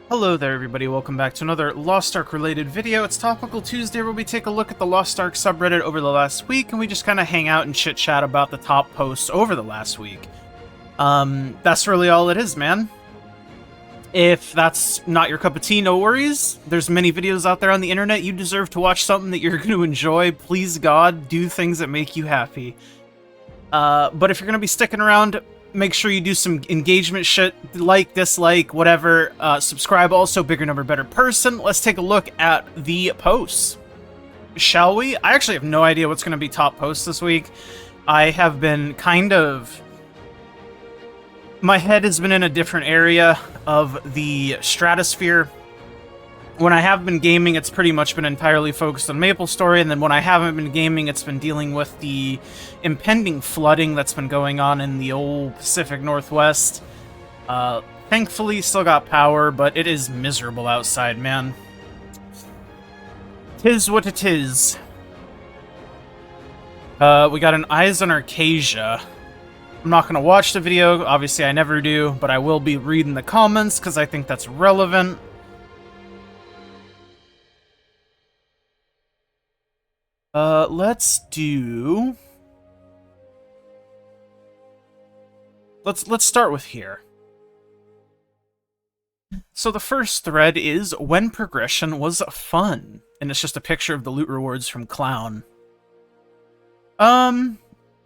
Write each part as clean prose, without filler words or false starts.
Hello there everybody, welcome back to another Lost Ark related video. It's Topical Tuesday where we take a look at the Lost Ark subreddit over the last week and we just kind of hang out and chit chat about the top posts over the last week. That's really all it is, man. If that's not your cup of tea, no worries. There's many videos out there on the internet. You deserve to watch something that you're going to enjoy. Please God, do things that make you happy. But if you're going to be sticking around, make sure you do some engagement shit, like, dislike, whatever. Subscribe also, bigger number, better person. Let's take a look at the posts. Shall we? I actually have no idea what's going to be top posts this week. I have been kind of... My head has been in a different area of the stratosphere. When I have been gaming, it's pretty much been entirely focused on MapleStory, and then when I haven't been gaming, it's been dealing with the impending flooding that's been going on in the old Pacific Northwest. Thankfully, still got power, but it is miserable outside, man. 'Tis what it is. We got an Eyes on Arkesia. I'm not going to watch the video, obviously I never do, but I will be reading the comments because I think that's relevant. Let's start with here. So the first thread is when progression was fun, and it's just a picture of the loot rewards from Clown. I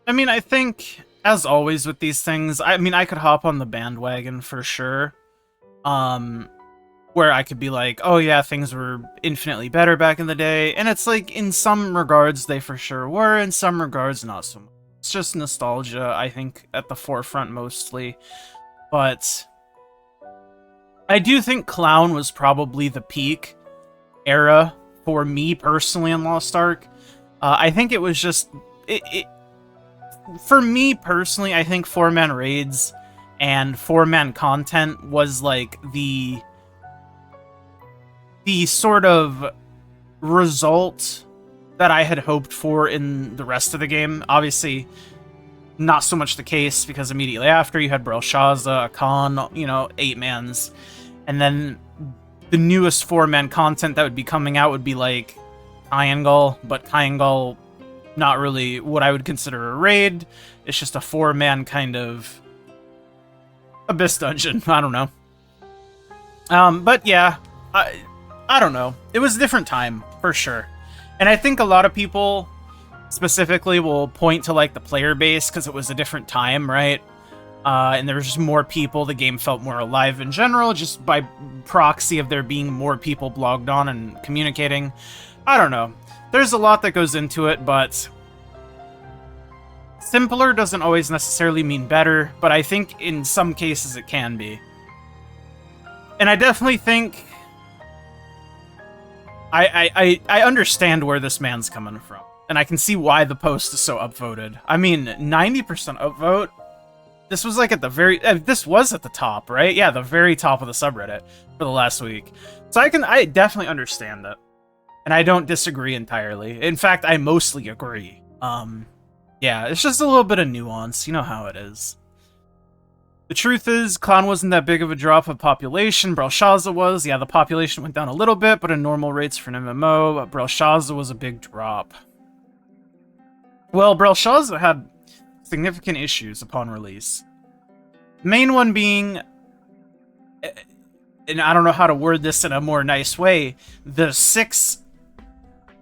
mean, I think, as always with these things, I could hop on the bandwagon for sure. Where I could be like, oh yeah, things were infinitely better back in the day, and it's like, in some regards they for sure were, in some regards not so much. It's just nostalgia, I think, at the forefront mostly, but I do think Clown was probably the peak era for me personally in Lost Ark. I think it was just, for me personally, I think 4-man raids and 4-man content was like the sort of result that I had hoped for in the rest of the game. Obviously, not so much the case, because immediately after you had Belshazzar, Akan, you know, 8-mans. And then the newest 4-man content that would be coming out would be like Triangle, but Triangle, not really what I would consider a raid. It's just a 4-man kind of Abyss dungeon. I don't know. But yeah, I don't know. It was a different time, for sure. And I think a lot of people, specifically, will point to, like, the player base, because it was a different time, right? And there was just more people, the game felt more alive in general, just by proxy of there being more people blogged on and communicating. I don't know. There's a lot that goes into it, but simpler doesn't always necessarily mean better, but I think in some cases it can be. And I definitely think... I understand where this man's coming from, and I can see why the post is so upvoted. I mean, 90% upvote? This was like at the very... this was at the top, right? Yeah, the very top of the subreddit for the last week. So I definitely understand it. And I don't disagree entirely. In fact, I mostly agree. Yeah, it's just a little bit of nuance. You know how it is. The truth is, Clown wasn't that big of a drop of population. Belshazzar was. Yeah, the population went down a little bit, but in normal rates for an MMO, Belshazzar was a big drop. Well, Belshazzar had significant issues upon release. The main one being, and I don't know how to word this in a more nice way, the 6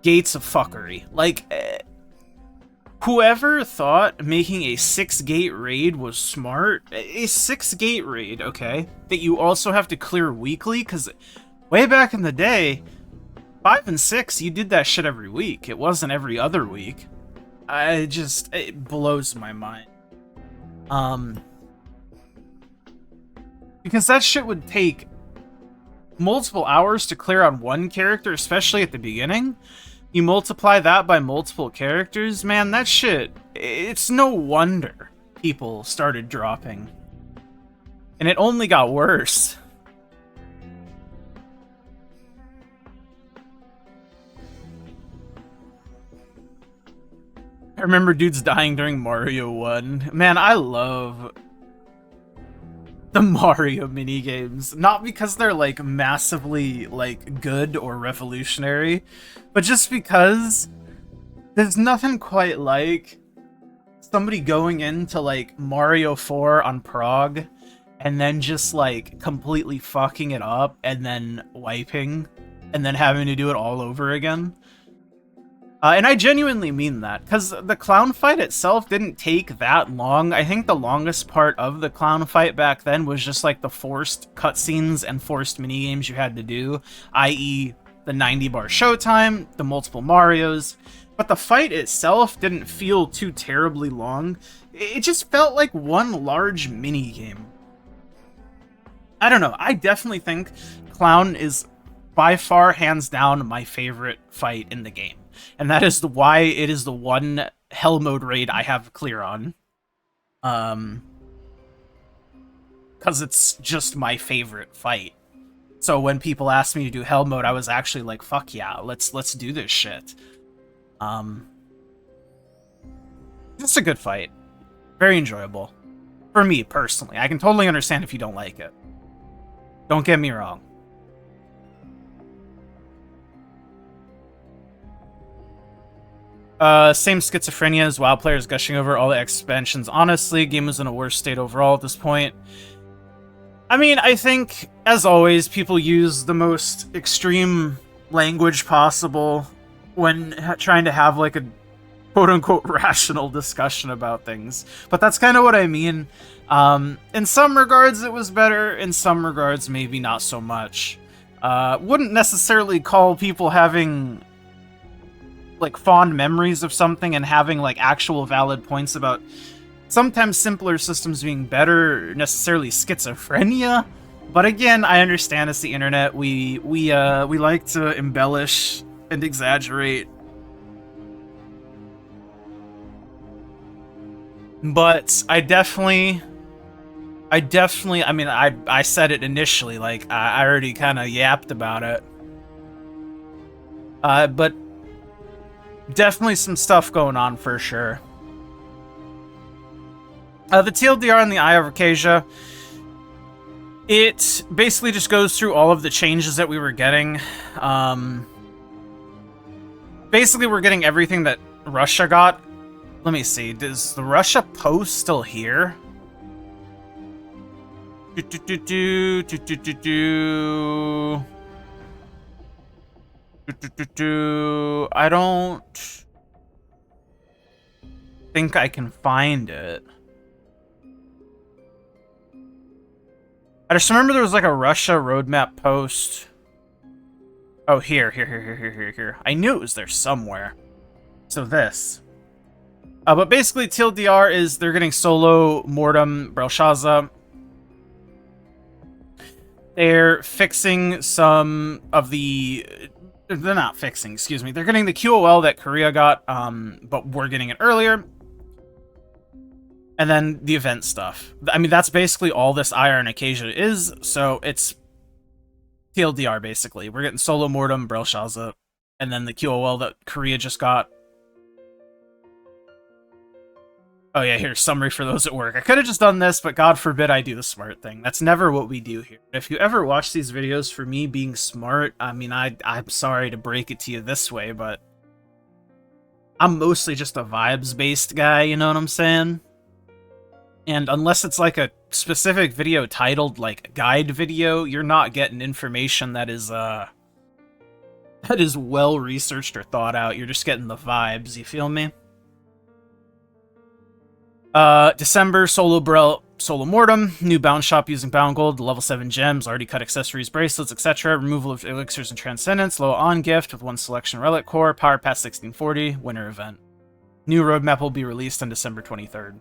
gates of fuckery. Like, whoever thought making a 6-gate raid was smart? A 6-gate raid, okay, that you also have to clear weekly? Because way back in the day, 5 and 6, you did that shit every week. It wasn't every other week. It blows my mind. Because that shit would take multiple hours to clear on one character, especially at the beginning. You multiply that by multiple characters, man, that shit, it's no wonder people started dropping. And it only got worse. I remember dudes dying during Mario 1. Man, I love the Mario minigames. Not because they're, like, massively, like, good or revolutionary, but just because there's nothing quite like somebody going into, like, Mario 4 on Prague and then just, like, completely fucking it up and then wiping and then having to do it all over again. And I genuinely mean that, because the clown fight itself didn't take that long. I think the longest part of the clown fight back then was just like the forced cutscenes and forced minigames you had to do, i.e. the 90-bar showtime, the multiple Marios. But the fight itself didn't feel too terribly long. It just felt like one large minigame. I don't know, I definitely think Clown is by far, hands down, my favorite fight in the game. And that is why it is the one Hell Mode raid I have clear on. Because it's just my favorite fight. So when people asked me to do Hell Mode, I was actually like, fuck yeah, let's do this shit. It's a good fight. Very enjoyable. For me, personally. I can totally understand if you don't like it. Don't get me wrong. Same schizophrenia as WoW players gushing over all the expansions. Honestly, game was in a worse state overall at this point. I mean, I think, as always, people use the most extreme language possible when trying to have, like, a quote-unquote rational discussion about things. But that's kind of what I mean. In some regards, it was better. In some regards, maybe not so much. Wouldn't necessarily call people having, like, fond memories of something and having, like, actual valid points about sometimes simpler systems being better necessarily schizophrenia. But again, I understand it's the internet. We like to embellish and exaggerate. But I definitely, I mean, I said it initially, like, I already kind of yapped about it. But definitely some stuff going on for sure. The TLDR on the Eye of Arkesia, it basically just goes through all of the changes that we were getting. Basically, we're getting everything that Russia got. Let me see, is the Russia post still here? I don't think I can find it. I just remember there was like a Russia roadmap post. Oh, here. I knew it was there somewhere. So this. But basically TLDR is they're getting Solo, Mortem, Belshazzar. They're fixing some of the... They're not fixing, excuse me. They're getting the QOL that Korea got, but we're getting it earlier. And then the event stuff. I mean, that's basically all this Iron Acacia is, so it's TLDR, basically. We're getting Solo, Mortem, Belshazzar, and then the QOL that Korea just got. Oh yeah, here's summary for those at work. I could have just done this, but God forbid I do the smart thing. That's never what we do here. If you ever watch these videos for me being smart, I mean, I'm sorry to break it to you this way, but I'm mostly just a vibes-based guy, you know what I'm saying? And unless it's like a specific video titled, like, guide video, you're not getting information that is well-researched or thought out. You're just getting the vibes, you feel me? December, Solo Mortem, new bound shop using bound gold, level 7 gems, already cut accessories, bracelets, etc. Removal of elixirs and transcendence, low on gift with one selection relic core, power pass 1640, winter event. New roadmap will be released on December 23rd.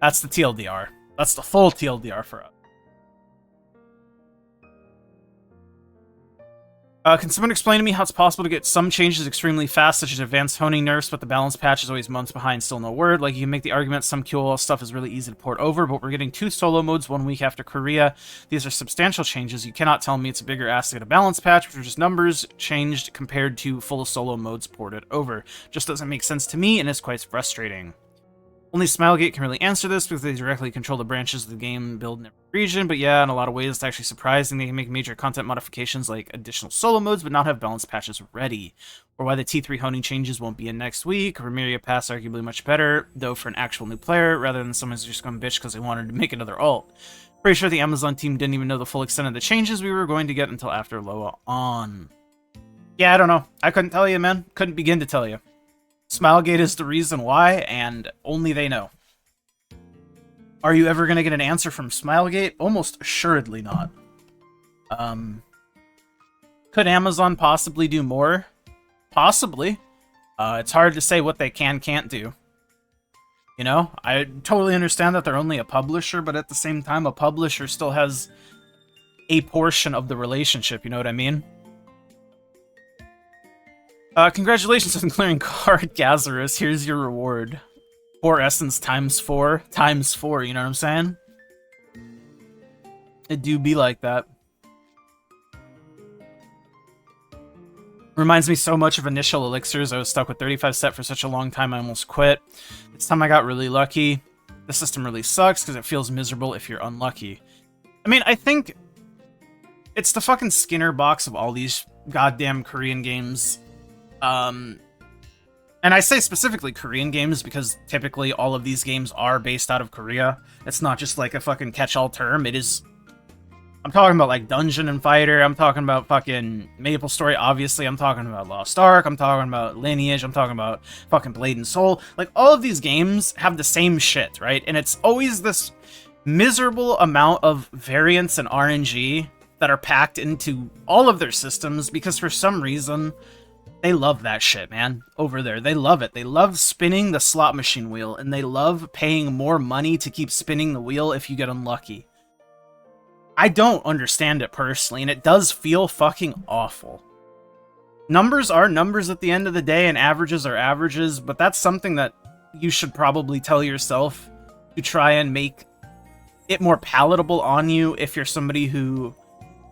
That's the TLDR. That's the full TLDR for us. Can someone explain to me how it's possible to get some changes extremely fast, such as advanced honing nerfs, but the balance patch is always months behind, still no word? Like, you can make the argument some QOL stuff is really easy to port over, but we're getting 2 solo modes 1 week after Korea. These are substantial changes. You cannot tell me it's a bigger ask to get a balance patch, which are just numbers changed compared to full solo modes ported over. Just doesn't make sense to me, and it's quite frustrating. Only Smilegate can really answer this because they directly control the branches of the game build in every region, but yeah, in a lot of ways it's actually surprising they can make major content modifications like additional solo modes but not have balance patches ready. Or why the T3 honing changes won't be in next week. Remeria Pass arguably much better, though for an actual new player, rather than someone who's just going bitch because they wanted to make another alt. Pretty sure the Amazon team didn't even know the full extent of the changes we were going to get until after Loa on. Yeah, I don't know. I couldn't tell you, man. Couldn't begin to tell you. Smilegate is the reason why, and only they know. Are you ever going to get an answer from Smilegate? Almost assuredly not. Could Amazon possibly do more? Possibly. It's hard to say what they can't do. You know, I totally understand that they're only a publisher, but at the same time, a publisher still has a portion of the relationship, you know what I mean? Congratulations on clearing card, Gazarus. Here's your reward. 4 essence times 4 times 4, you know what I'm saying? It do be like that. Reminds me so much of initial elixirs. I was stuck with 35 set for such a long time I almost quit. This time I got really lucky. The system really sucks because it feels miserable if you're unlucky. I mean, I think it's the fucking Skinner box of all these goddamn Korean games. And I say specifically Korean games because typically all of these games are based out of Korea. It's not just like a fucking catch-all term. It is... I'm talking about like Dungeon and Fighter. I'm talking about fucking Maple Story, obviously. I'm talking about Lost Ark. I'm talking about Lineage. I'm talking about fucking Blade and Soul. Like, all of these games have the same shit, right? And it's always this miserable amount of variance and RNG that are packed into all of their systems because for some reason... They love that shit, man. Over there. They love it. They love spinning the slot machine wheel, and they love paying more money to keep spinning the wheel if you get unlucky. I don't understand it personally, and it does feel fucking awful. Numbers are numbers at the end of the day, and averages are averages, but that's something that you should probably tell yourself to try and make it more palatable on you if you're somebody who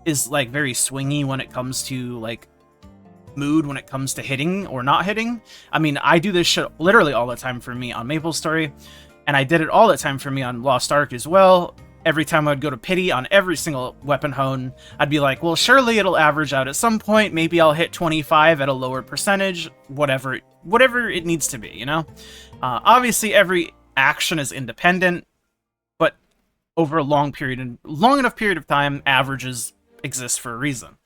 is, like, very swingy when it comes to, like, mood when it comes to hitting or not hitting. I mean, I do this shit literally all the time for me on Maple Story, and I did it all the time for me on Lost Ark as well. Every time I'd go to pity on every single weapon hone, I'd be like, well, surely it'll average out at some point. Maybe I'll hit 25 at a lower percentage, whatever it needs to be, you know? Obviously, every action is independent, but over a long enough period of time, averages exist for a reason.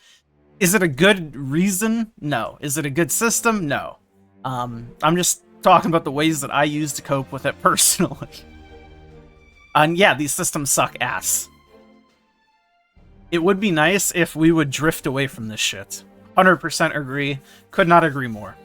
Is it a good reason? No. Is it a good system? No. I'm just talking about the ways that I use to cope with it personally. And yeah, these systems suck ass. It would be nice if we would drift away from this shit. 100% agree. Could not agree more.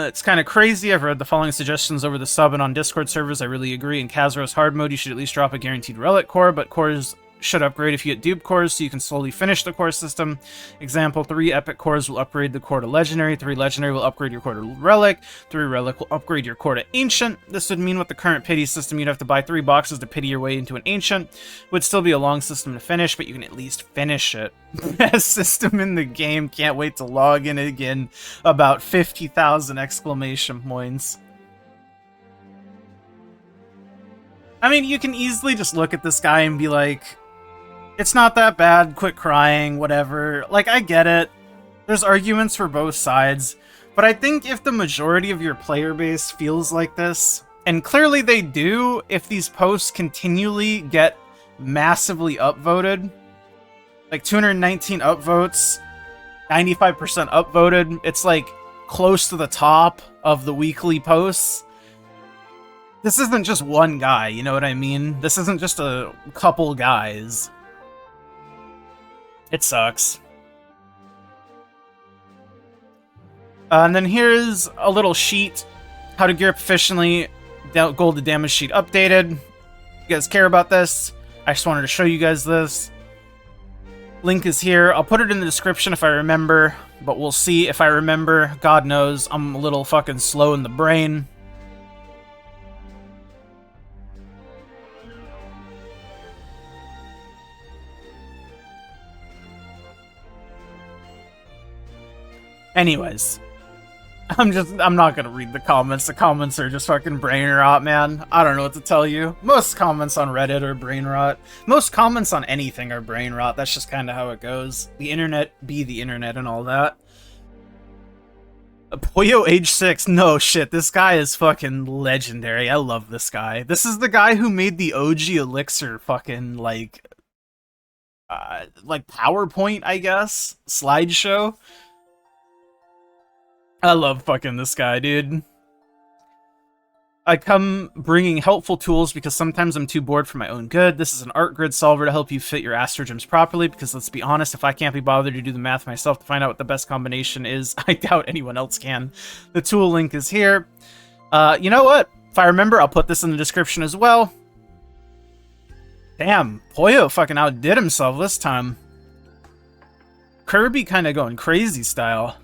It's kind of crazy. I've read the following suggestions over the sub and on Discord servers. I really agree. In Kazuro's hard mode, you should at least drop a guaranteed relic core, but cores should upgrade if you get dupe cores, so you can slowly finish the core system. Example, 3 epic cores will upgrade the core to legendary, 3 legendary will upgrade your core to relic, 3 relic will upgrade your core to ancient. This would mean with the current pity system, you'd have to buy 3 boxes to pity your way into an ancient. Would still be a long system to finish, but you can at least finish it. Best system in the game. Can't wait to log in again. About 50,000 exclamation points. I mean, you can easily just look at this guy and be like, it's not that bad, quit crying, whatever. Like, I get it. There's arguments for both sides. But I think if the majority of your player base feels like this, and clearly they do if these posts continually get massively upvoted, like 219 upvotes, 95% upvoted, it's like close to the top of the weekly posts. This isn't just one guy, you know what I mean? This isn't just a couple guys. It sucks. And then here's a little sheet. How to gear up efficiently. Gold to damage sheet updated. You guys care about this? I just wanted to show you guys this. Link is here. I'll put it in the description if I remember. But we'll see if I remember. God knows, I'm a little fucking slow in the brain. Anyways, I'm not gonna read the comments. The comments are just fucking brain rot, man. I don't know what to tell you. Most comments on Reddit are brain rot. Most comments on anything are brain rot. That's just kind of how it goes. The internet be the internet and all that. Poyo age 6. No shit, this guy is fucking legendary. I love this guy. This is the guy who made the OG Elixir fucking, like PowerPoint, I guess? Slideshow? I love fucking this guy, dude. I come bringing helpful tools because sometimes I'm too bored for my own good. This is an art grid solver to help you fit your astrogems properly, because let's be honest, if I can't be bothered to do the math myself to find out what the best combination is, I doubt anyone else can. The tool link is here. You know what? If I remember, I'll put this in the description as well. Damn, Poyo fucking outdid himself this time. Kirby kind of going crazy style.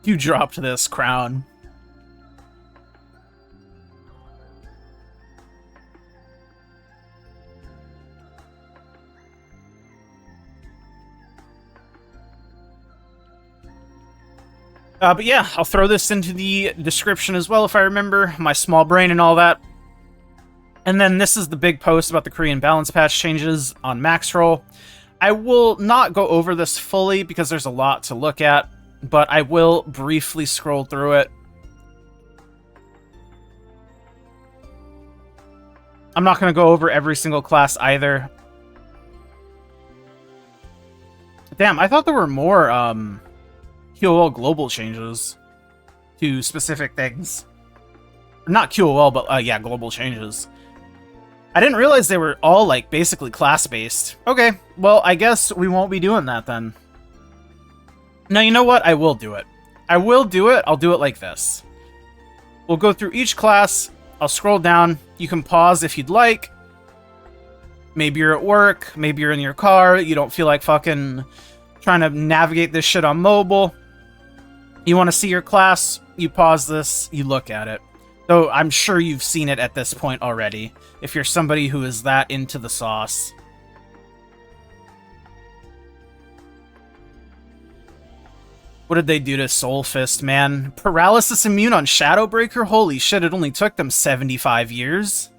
You dropped this crown. But yeah, I'll throw this into the description as well if I remember, my small brain and all that. And then this is the big post about the Korean balance patch changes on max roll. I will not go over this fully because there's a lot to look at, but I will briefly scroll through it. I'm not going to go over every single class either. Damn, I thought there were more QOL global changes to specific things. Not QOL, but yeah, global changes. I didn't realize they were all, like, basically class-based. Okay, well, I guess we won't be doing that then. No, you know what? I will do it. I will do it. I'll do it like this. We'll go through each class. I'll scroll down. You can pause if you'd like. Maybe you're at work. Maybe you're in your car. You don't feel like fucking trying to navigate this shit on mobile. You want to see your class, you pause this, you look at it. Though I'm sure you've seen it at this point already, if you're somebody who is that into the sauce. What did they do to Soul Fist, man? Paralysis immune on Shadowbreaker? Holy shit, it only took them 75 years.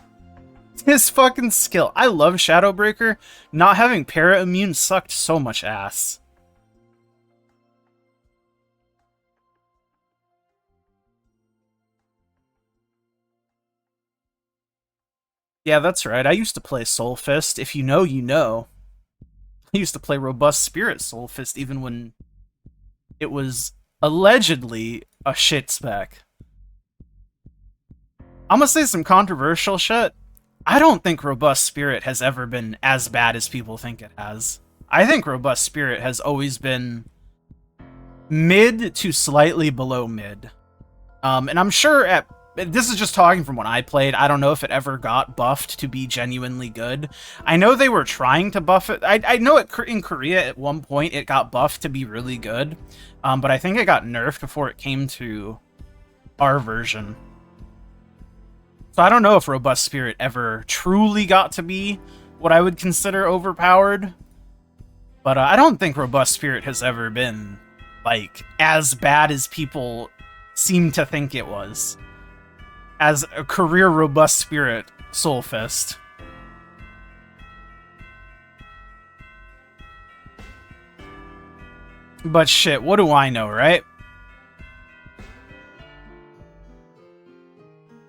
His fucking skill. I love Shadowbreaker. Not having para immune sucked so much ass. Yeah, that's right. I used to play Soul Fist. If you know, you know. I used to play Robust Spirit Soul Fist even when it was allegedly a shit spec. I'm gonna say some controversial shit. I don't think Robust Spirit has ever been as bad as people think it has. I think Robust Spirit has always been mid to slightly below mid. And I'm sure this is just talking from when I played. I don't know if it ever got buffed to be genuinely good. I know they were trying to buff it. I know in Korea at one point it got buffed to be really good. But I think it got nerfed before it came to our version. So I don't know if Robust Spirit ever truly got to be what I would consider overpowered. But I don't think Robust Spirit has ever been, like, as bad as people seem to think it was. As a career Robust Spirit Soul Fist. But shit, what do I know, right?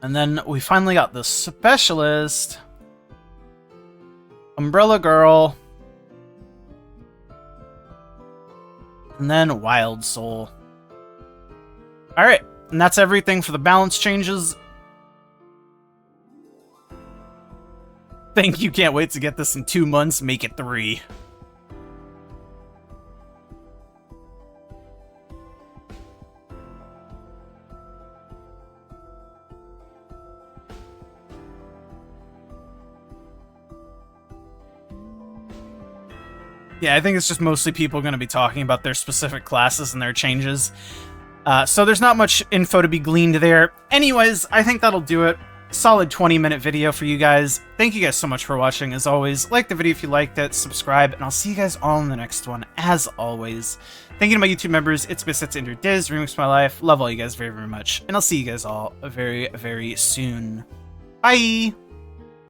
And then we finally got the Specialist. Umbrella Girl. And then Wild Soul. Alright, and that's everything for the balance changes. Thank you, can't wait to get this in 2 months, make it 3. Yeah, I think it's just mostly people going to be talking about their specific classes and their changes. So there's not much info to be gleaned there. Anyways, I think that'll do it. solid 20-minute video for you guys. Thank you guys so much for watching. As always, like the video if you liked it, subscribe, and I'll see you guys all in the next one. As always, thank you to my YouTube members. It's Bisets Ender Diz, Remix My Life. Love all you guys very, very much. And I'll see you guys all very, very soon. Bye!